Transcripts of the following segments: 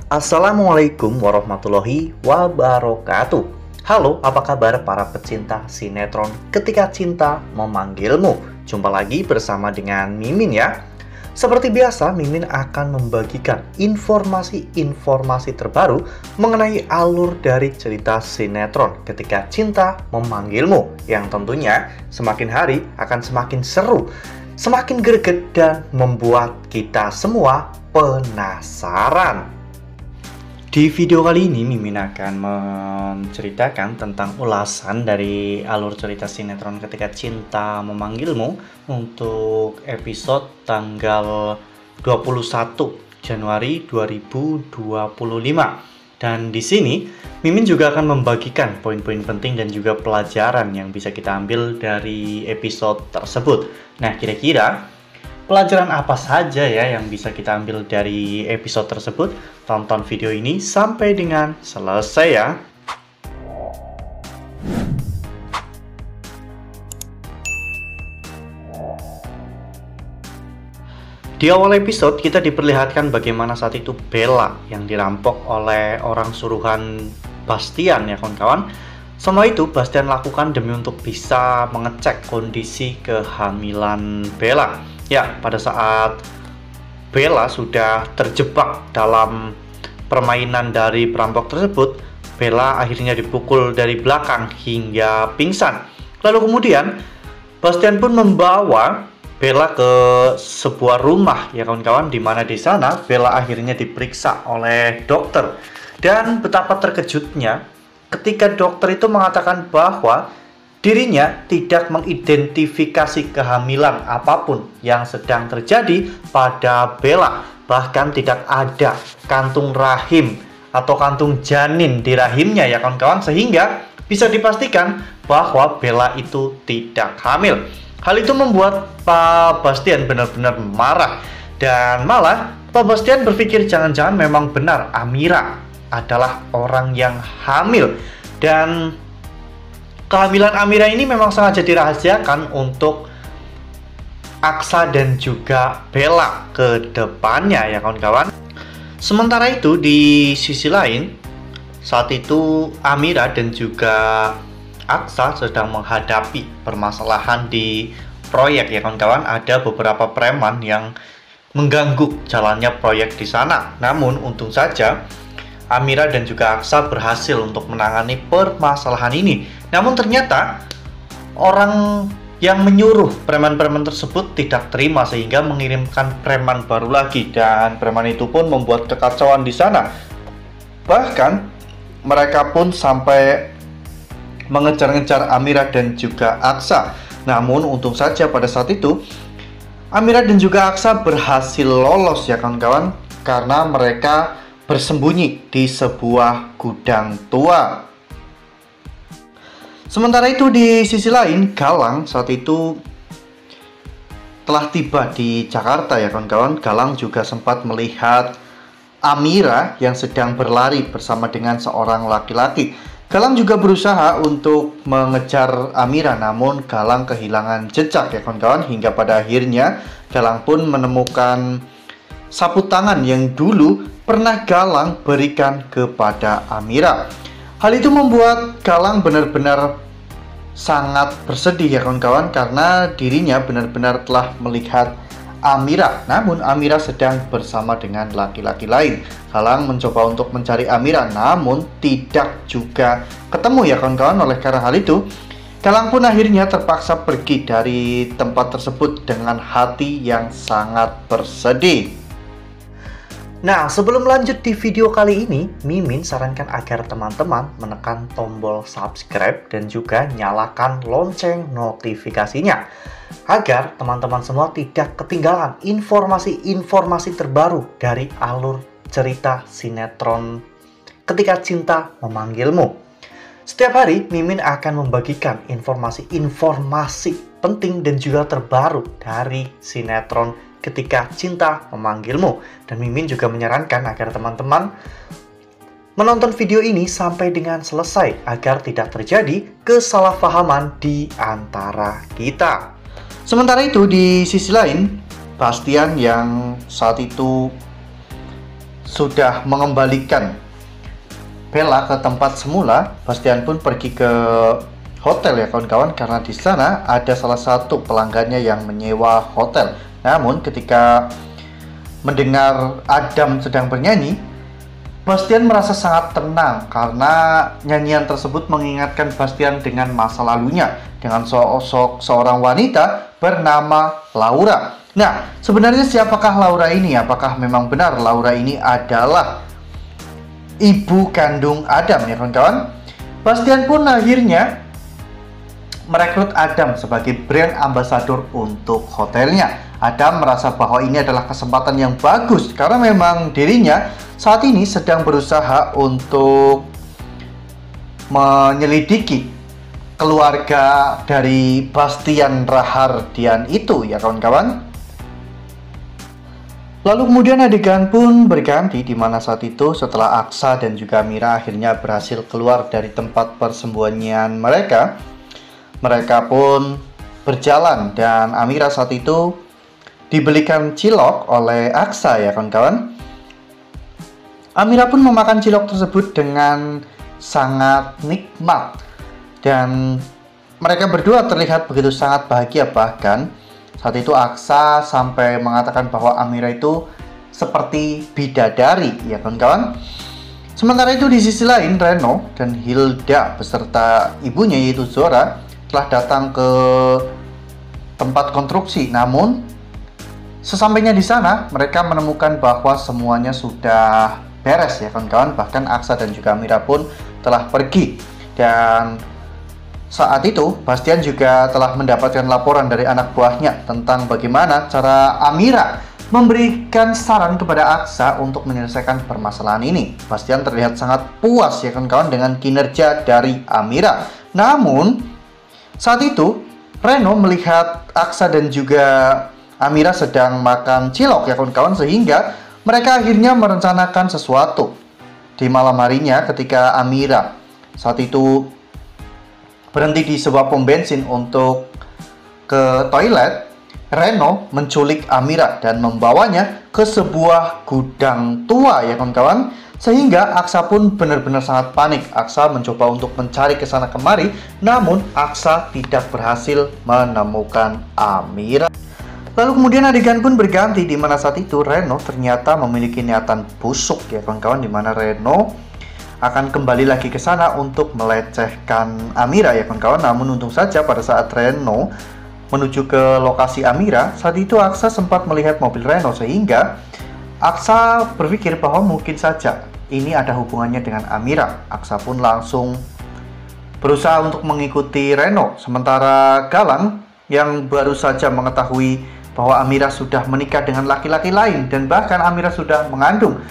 Assalamualaikum warahmatullahi wabarakatuh. Halo, apa kabar para pecinta sinetron Ketika Cinta Memanggilmu? Jumpa lagi bersama dengan Mimin ya. Seperti biasa, Mimin akan membagikan informasi-informasi terbaru mengenai alur dari cerita sinetron Ketika Cinta Memanggilmu, yang tentunya semakin hari akan semakin seru, semakin greget, dan membuat kita semua penasaran. Di video kali ini, Mimin akan menceritakan tentang ulasan dari alur cerita sinetron Ketika Cinta Memanggilmu untuk episode tanggal 21 Januari 2025. Dan di sini, Mimin juga akan membagikan poin-poin penting dan juga pelajaran yang bisa kita ambil dari episode tersebut. Nah, kira-kira pelajaran apa saja ya yang bisa kita ambil dari episode tersebut? Tonton video ini sampai dengan selesai ya. Di awal episode kita diperlihatkan bagaimana saat itu Bella yang dirampok oleh orang suruhan Bastian ya kawan-kawan. Semua itu Bastian lakukan demi untuk bisa mengecek kondisi kehamilan Bella. Ya, pada saat Bella sudah terjebak dalam permainan dari perampok tersebut, Bella akhirnya dipukul dari belakang hingga pingsan. Lalu kemudian Bastian pun membawa Bella ke sebuah rumah ya kawan-kawan, di mana di sana Bella akhirnya diperiksa oleh dokter. Dan betapa terkejutnya ketika dokter itu mengatakan bahwa dirinya tidak mengidentifikasi kehamilan apapun yang sedang terjadi pada Bella. Bahkan tidak ada kantung rahim atau kantung janin di rahimnya ya kawan-kawan, sehingga bisa dipastikan bahwa Bella itu tidak hamil. Hal itu membuat Pak Bastian benar-benar marah, dan malah Pak Bastian berpikir jangan-jangan memang benar Amira adalah orang yang hamil. Dan kehamilan Amira ini memang sengaja dirahasiakan untuk Aksa dan juga Bella ke depannya ya kawan-kawan. Sementara itu di sisi lain, saat itu Amira dan juga Aksa sedang menghadapi permasalahan di proyek ya kawan-kawan. Ada beberapa preman yang mengganggu jalannya proyek di sana. Namun untung saja Amira dan juga Aksa berhasil untuk menangani permasalahan ini. Namun ternyata orang yang menyuruh preman-preman tersebut tidak terima, sehingga mengirimkan preman baru lagi, dan preman itu pun membuat kekacauan di sana. Bahkan mereka pun sampai mengejar-ngejar Amira dan juga Aksa. Namun untung saja pada saat itu Amira dan juga Aksa berhasil lolos ya kawan-kawan, karena mereka bersembunyi di sebuah gudang tua. Sementara itu di sisi lain, Galang saat itu telah tiba di Jakarta ya kawan-kawan. Galang juga sempat melihat Amira yang sedang berlari bersama dengan seorang laki-laki. Galang juga berusaha untuk mengejar Amira, namun Galang kehilangan jejak ya kawan-kawan, hingga pada akhirnya Galang pun menemukan sapu tangan yang dulu pernah Galang berikan kepada Amira. Hal itu membuat Galang benar-benar sangat bersedih ya kawan-kawan, karena dirinya benar-benar telah melihat Amira, namun Amira sedang bersama dengan laki-laki lain. Galang mencoba untuk mencari Amira, namun tidak juga ketemu ya kawan-kawan. Oleh karena hal itu, Galang pun akhirnya terpaksa pergi dari tempat tersebut dengan hati yang sangat bersedih. Nah, sebelum lanjut di video kali ini, Mimin sarankan agar teman-teman menekan tombol subscribe dan juga nyalakan lonceng notifikasinya, agar teman-teman semua tidak ketinggalan informasi-informasi terbaru dari alur cerita sinetron Ketika Cinta Memanggilmu. Setiap hari, Mimin akan membagikan informasi-informasi penting dan juga terbaru dari sinetron Ketika Cinta Memanggilmu. Dan Mimin juga menyarankan agar teman-teman menonton video ini sampai dengan selesai, agar tidak terjadi kesalahpahaman di antara kita. Sementara itu di sisi lain, Bastian yang saat itu sudah mengembalikan Bella ke tempat semula, Bastian pun pergi ke hotel ya kawan-kawan, karena di sana ada salah satu pelanggannya yang menyewa hotel. Namun ketika mendengar Adam sedang bernyanyi, Bastian merasa sangat tenang karena nyanyian tersebut mengingatkan Bastian dengan masa lalunya dengan sosok seorang wanita bernama Laura. Nah, sebenarnya siapakah Laura ini? Apakah memang benar Laura ini adalah ibu kandung Adam ya kawan-kawan? Bastian pun akhirnya merekrut Adam sebagai brand ambassador untuk hotelnya. Adam merasa bahwa ini adalah kesempatan yang bagus karena memang dirinya saat ini sedang berusaha untuk menyelidiki keluarga dari Bastian Rahardian itu ya kawan-kawan. Lalu kemudian adegan pun berganti di mana saat itu setelah Aksa dan juga Mira akhirnya berhasil keluar dari tempat persembunyian mereka, mereka pun berjalan dan Amira saat itu dibelikan cilok oleh Aksa ya kawan-kawan. Amira pun memakan cilok tersebut dengan sangat nikmat dan mereka berdua terlihat begitu sangat bahagia. Bahkan saat itu Aksa sampai mengatakan bahwa Amira itu seperti bidadari ya kawan-kawan. Sementara itu di sisi lain Reno dan Hilda beserta ibunya yaitu Zora telah datang ke tempat konstruksi. Namun sesampainya di sana mereka menemukan bahwa semuanya sudah beres ya kawan-kawan. Bahkan Aksa dan juga Amira pun telah pergi. Dan saat itu Bastian juga telah mendapatkan laporan dari anak buahnya tentang bagaimana cara Amira memberikan saran kepada Aksa untuk menyelesaikan permasalahan ini. Bastian terlihat sangat puas ya kawan-kawan dengan kinerja dari Amira. Namun saat itu Reno melihat Aksa dan juga Amira sedang makan cilok ya kawan-kawan, sehingga mereka akhirnya merencanakan sesuatu. Di malam harinya ketika Amira saat itu berhenti di sebuah pom bensin untuk ke toilet, Reno menculik Amira dan membawanya ke sebuah gudang tua ya kawan-kawan, sehingga Aksa pun benar-benar sangat panik. Aksa mencoba untuk mencari ke sana kemari, namun Aksa tidak berhasil menemukan Amira. Lalu kemudian adegan pun berganti di mana saat itu Reno ternyata memiliki niatan busuk ya kawan-kawan, di mana Reno akan kembali lagi ke sana untuk melecehkan Amira ya kawan-kawan. Namun untung saja pada saat Reno menuju ke lokasi Amira, saat itu Aksa sempat melihat mobil Reno, sehingga Aksa berpikir bahwa mungkin saja ini ada hubungannya dengan Amira. Aksa pun langsung berusaha untuk mengikuti Reno. Sementara Galang yang baru saja mengetahui bahwa Amira sudah menikah dengan laki-laki lain dan bahkan Amira sudah mengandung,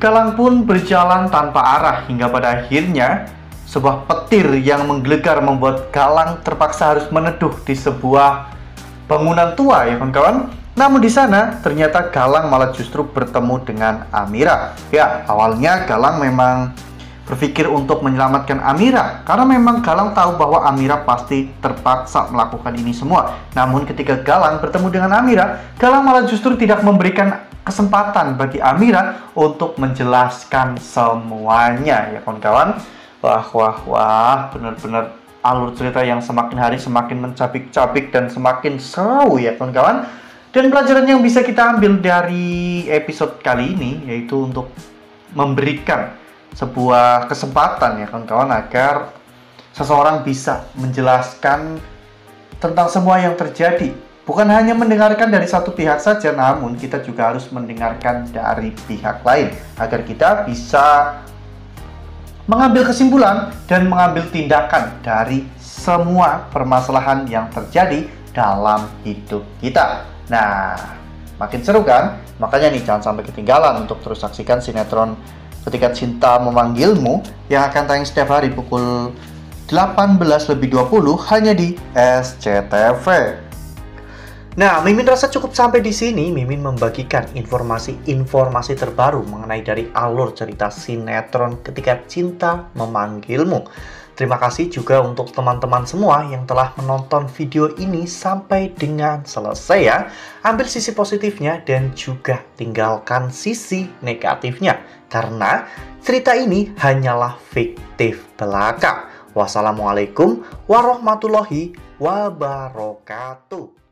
Galang pun berjalan tanpa arah hingga pada akhirnya sebuah petir yang menggelegar membuat Galang terpaksa harus meneduh di sebuah bangunan tua ya kawan-kawan. Namun di sana ternyata Galang malah justru bertemu dengan Amira. Ya, awalnya Galang memang berpikir untuk menyelamatkan Amira karena memang Galang tahu bahwa Amira pasti terpaksa melakukan ini semua. Namun ketika Galang bertemu dengan Amira, Galang malah justru tidak memberikan kesempatan bagi Amira untuk menjelaskan semuanya ya kawan-kawan. Wah, benar-benar alur cerita yang semakin hari semakin mencapik-capik dan semakin seru ya kawan-kawan. Dan pelajaran yang bisa kita ambil dari episode kali ini yaitu untuk memberikan sebuah kesempatan ya kawan-kawan agar seseorang bisa menjelaskan tentang semua yang terjadi. Bukan hanya mendengarkan dari satu pihak saja, namun kita juga harus mendengarkan dari pihak lain agar kita bisa mengambil kesimpulan dan mengambil tindakan dari semua permasalahan yang terjadi dalam hidup kita. Nah, makin seru kan? Makanya nih jangan sampai ketinggalan untuk terus saksikan sinetron Ketika Cinta Memanggilmu yang akan tayang setiap hari pukul 18.20 hanya di SCTV. Nah, Mimin rasa cukup sampai di sini. Mimin membagikan informasi terbaru mengenai dari alur cerita sinetron Ketika Cinta Memanggilmu. Terima kasih juga untuk teman-teman semua yang telah menonton video ini sampai dengan selesai ya. Ambil sisi positifnya dan juga tinggalkan sisi negatifnya. Karena cerita ini hanyalah fiktif belaka. Wassalamualaikum warahmatullahi wabarakatuh.